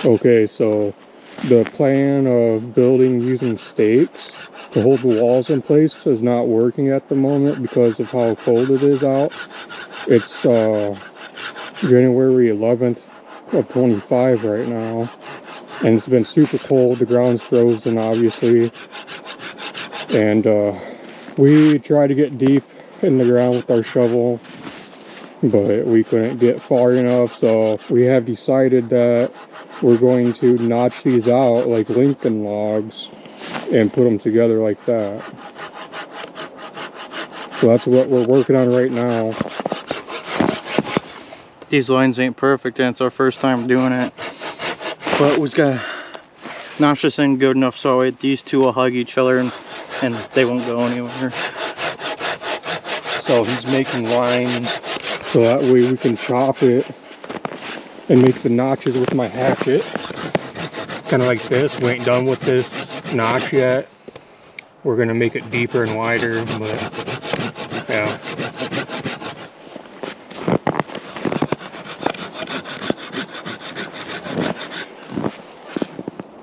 Okay, so the plan of building using stakes to hold the walls in place is not working at the moment because of how cold it is out. It's January 11th of 25 right now, and it's been super cold. The ground's frozen, obviously, and we tried to get deep in the ground with our shovel, but we couldn't get far enough, so we have decided that we're going to notch these out like Lincoln logs and put them together like that. So that's what we're working on right now. These lines ain't perfect and it's our first time doing it, but we've got notch this in good enough so these two will hug each other and they won't go anywhere. So he's making lines so that way we can chop it and make the notches with my hatchet. Kind of like this. We ain't done with this notch yet. We're gonna make it deeper and wider, but yeah.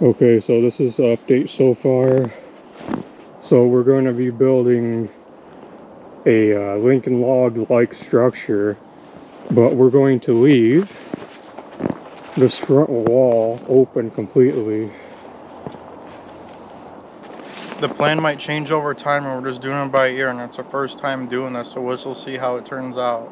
Okay, so this is the update so far. So we're going to be building a Lincoln log-like structure, but we're going to leave this front wall open completely. The plan might change over time and we're just doing it by ear, and it's our first time doing this, so we'll see how it turns out.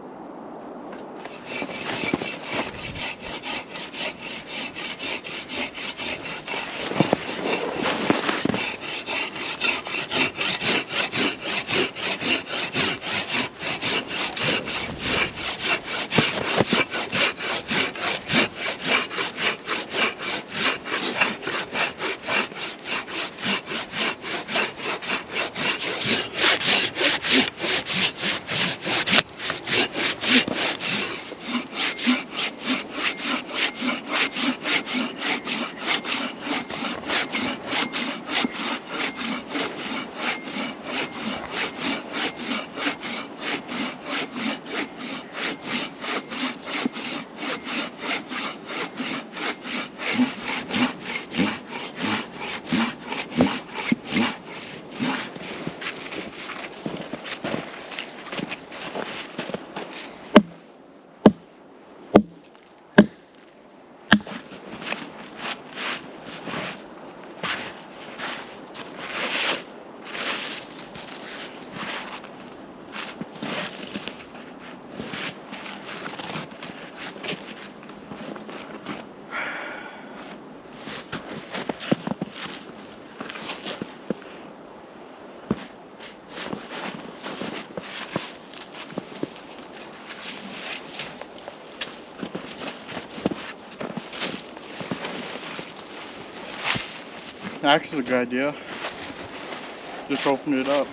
Axe is a good idea. Just open it up.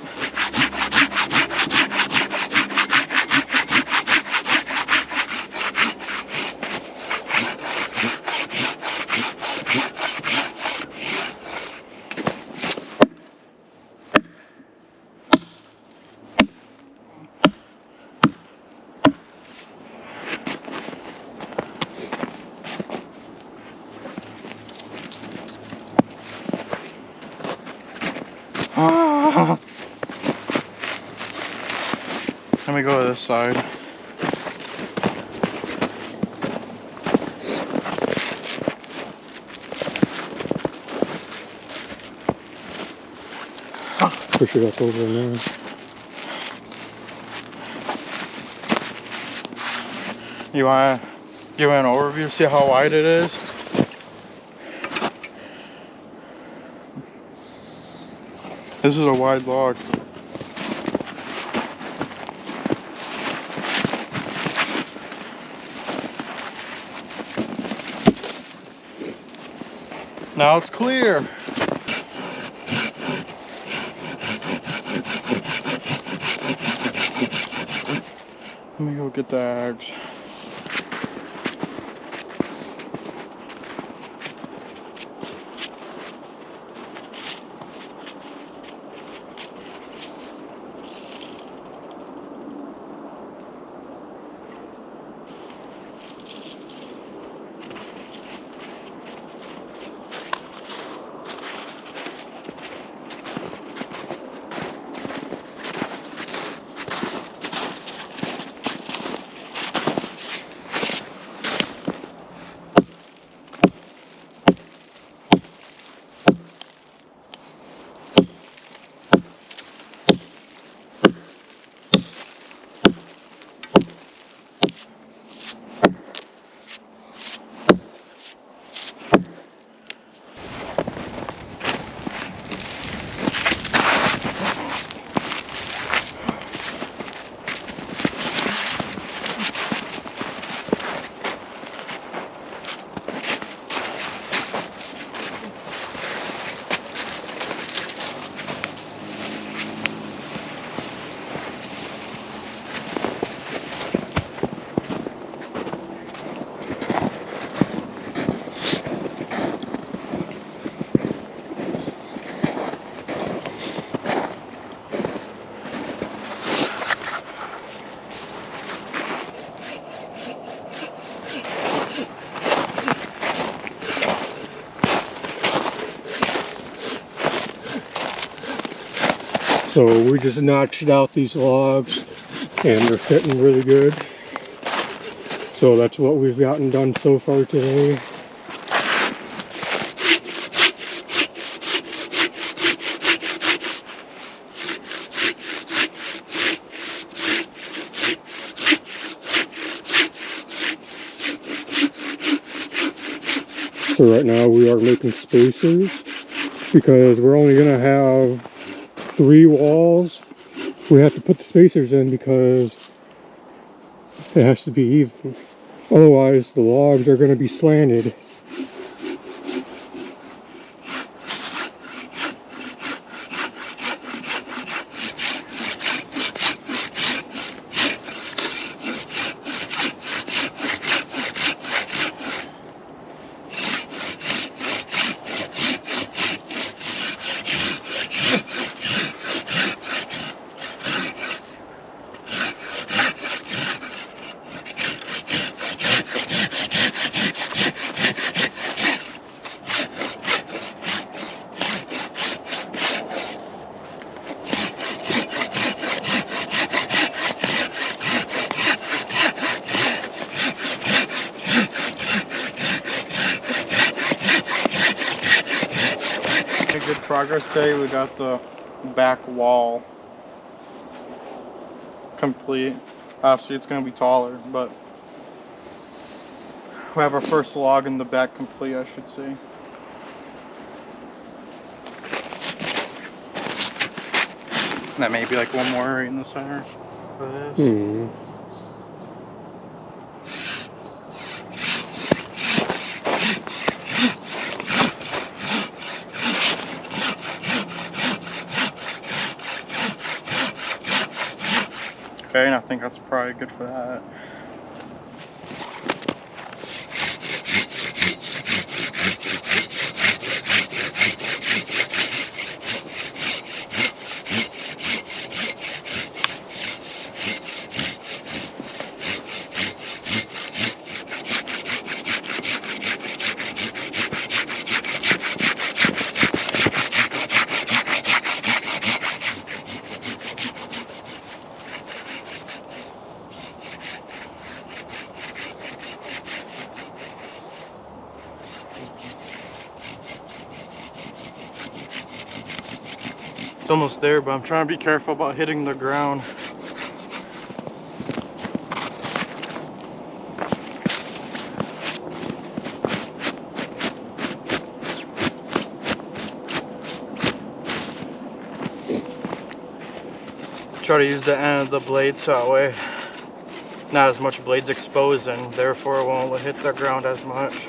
Let me go to this side. Push it up over in there. You want to give an overview, see how wide it is? This is a wide log. Now it's clear. Let me go get the axe. So we just notched out these logs and they're fitting really good. So that's what we've gotten done so far today. So right now we are making spacers because we're only gonna have 3 walls. We have to put the spacers in because it has to be even. Otherwise the logs are gonna be slanted. Good progress today. We got the back wall complete. Obviously it's going to be taller, but we have our first log in the back complete, I should say. And that may be like one more right in the center for this. Okay, and I think that's probably good for that. It's almost there, but I'm trying to be careful about hitting the ground. Try to use the end of the blade so that way not as much blades exposed and therefore it won't hit the ground as much.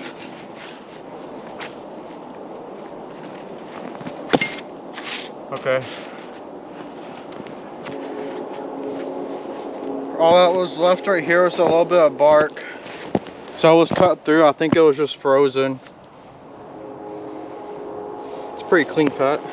Okay. All that was left right here was a little bit of bark. So it was cut through. I think it was just frozen. It's a pretty clean cut.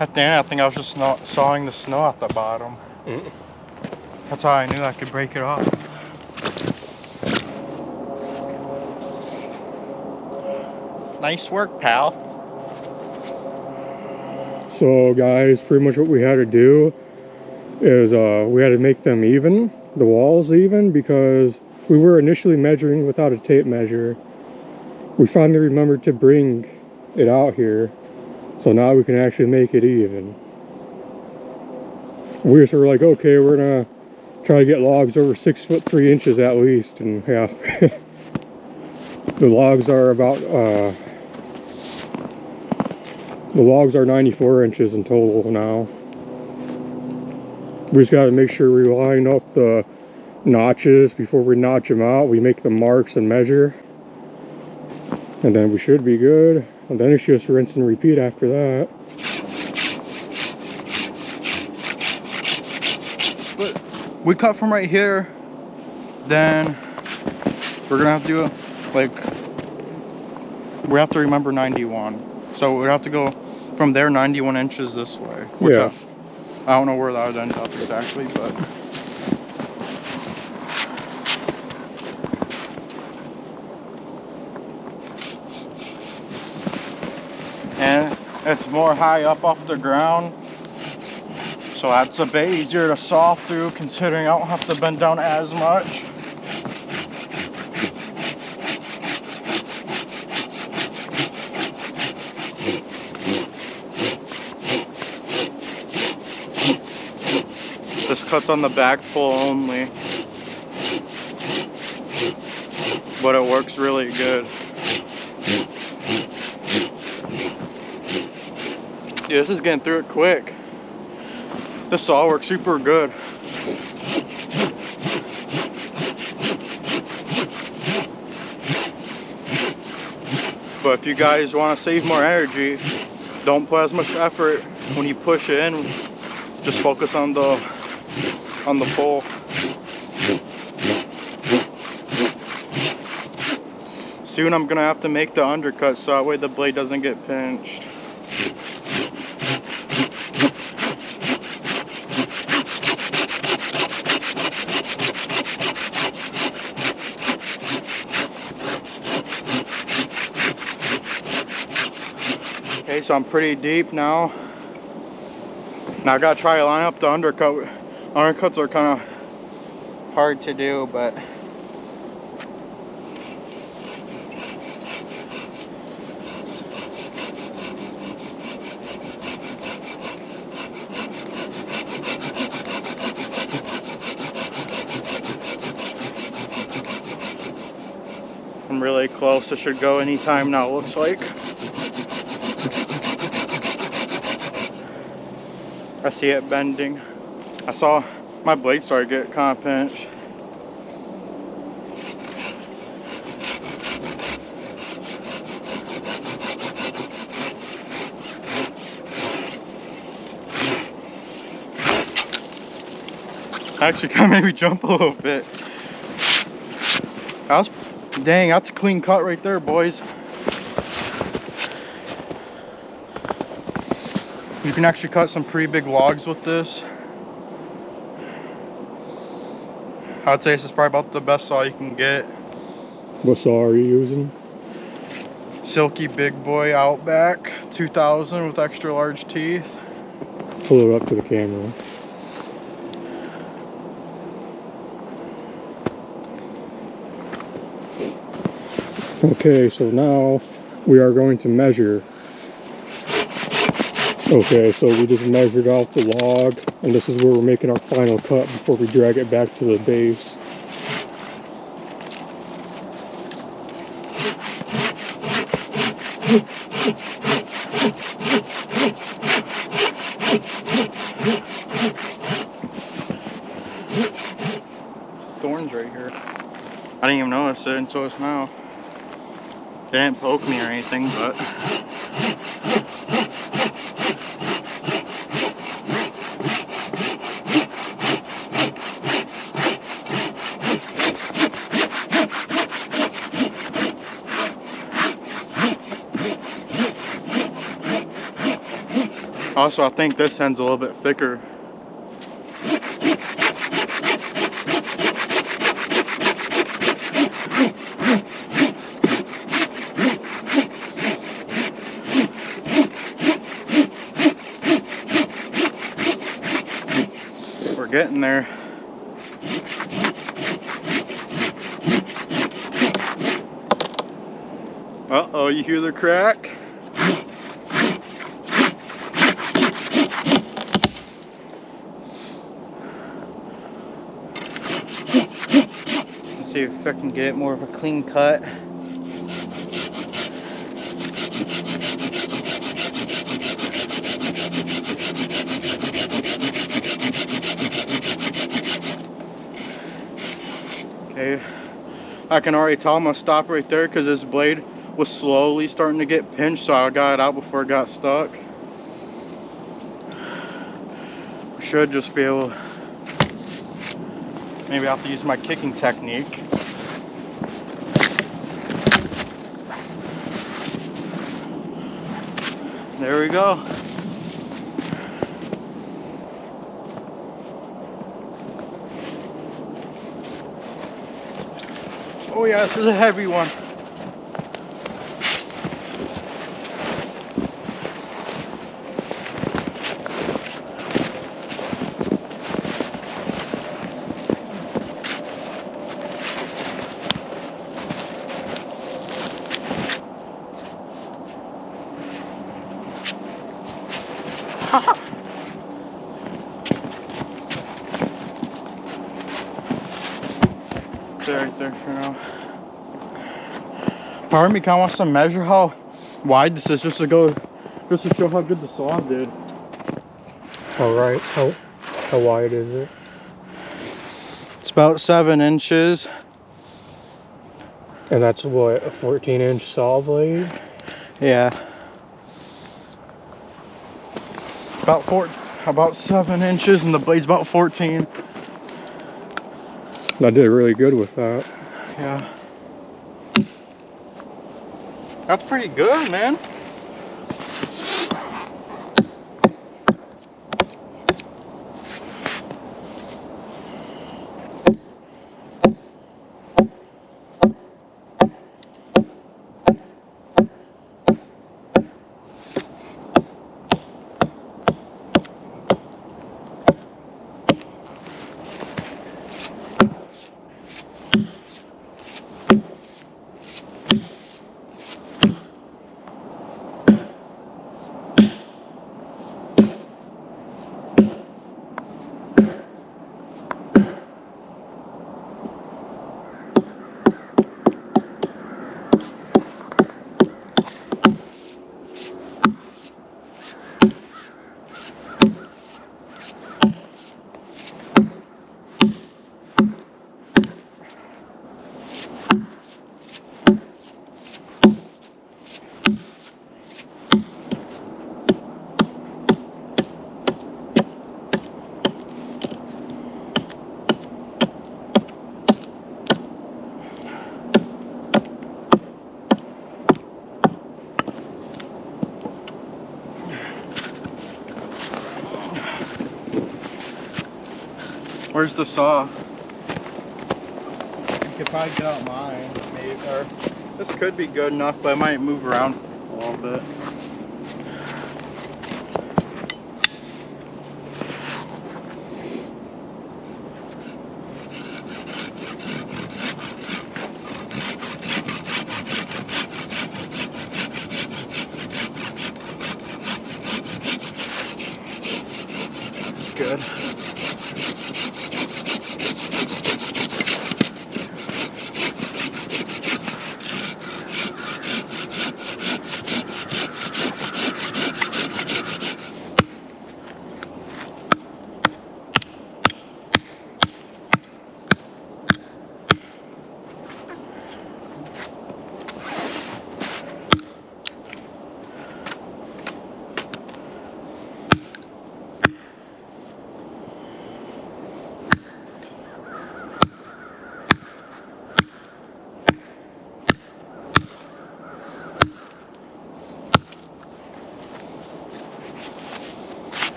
At the end, I think I was just sawing the snow at the bottom. That's how I knew I could break it off. Nice work, pal. So So guys, pretty much what we had to do is we had to make them even, the walls even, because we were initially measuring without a tape measure. We finally remembered to bring it out here, so now we can actually make it even. We just were like, okay, we're gonna try to get logs over 6 foot 3 inches at least, and yeah. The logs are about the logs are 94 inches in total now. We just got to make sure we line up the notches before we notch them out. We make the marks and measure, and then we should be good. And then it's just rinse and repeat after that. But we cut from right here, then we're gonna have to do like, we have to remember 91. So we'd have to go from there 91 inches this way. Which Yeah. I don't know where that would end up exactly, but. And it's more high up off the ground, so that's a bit easier to saw through, considering I don't have to bend down as much. This cuts on the back pull only, but it works really good. Yeah, this is getting through it quick. This saw works super good. But if you guys want to save more energy, don't put as much effort when you push in. Just focus on the pole. Soon I'm gonna have to make the undercut so that way the blade doesn't get pinched. Okay, so I'm pretty deep now. Now I gotta try to line up the undercut. Undercuts are kind of hard to do, but I'm really close. It should go anytime now, it looks like. I see it bending. I saw my blade start to get kind of pinched. Actually kind of made me jump a little bit. Dang, that's a clean cut right there, boys. You can actually cut some pretty big logs with this. I'd say this is probably about the best saw you can get. What saw are you using? Silky Big Boy Outback 2000 with extra large teeth. Pull it up to the camera. Okay, so now we are going to measure. Okay, so we just measured out the log, and this is where we're making our final cut before we drag it back to the base. There's thorns right here. I didn't even notice it until just now. They didn't poke me or anything, but also I think this end's a little bit thicker. Uh-oh, you hear the crack? Let's see if I can get it more of a clean cut. Okay, I can already tell I'm gonna stop right there because this blade was slowly starting to get pinched, so I got it out before it got stuck. Should just be able, maybe I have to use my kicking technique. There we go. Oh yeah, this is a heavy one. Right there for now. Part of me kind of wants to measure how wide this is just to show how good the saw did. All right, how wide is it? It's about 7 inches. And that's what, a 14-inch saw blade? Yeah. About 7 inches, and the blade's about 14. I did really good with that. Yeah. That's pretty good, man. Where's the saw? You could probably get out mine, maybe. Or this could be good enough, but I might move around a little bit. It's good.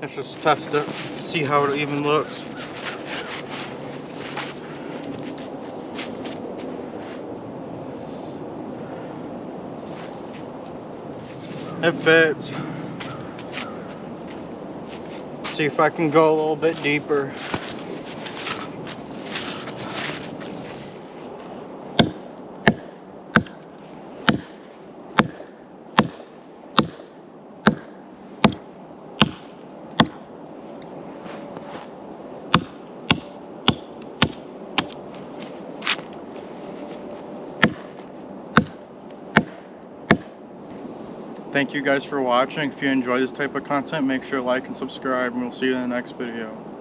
Let's just test it, see how it even looks. It fits. See if I can go a little bit deeper. Thank you guys for watching. If you enjoy this type of content, make sure to like and subscribe, and we'll see you in the next video.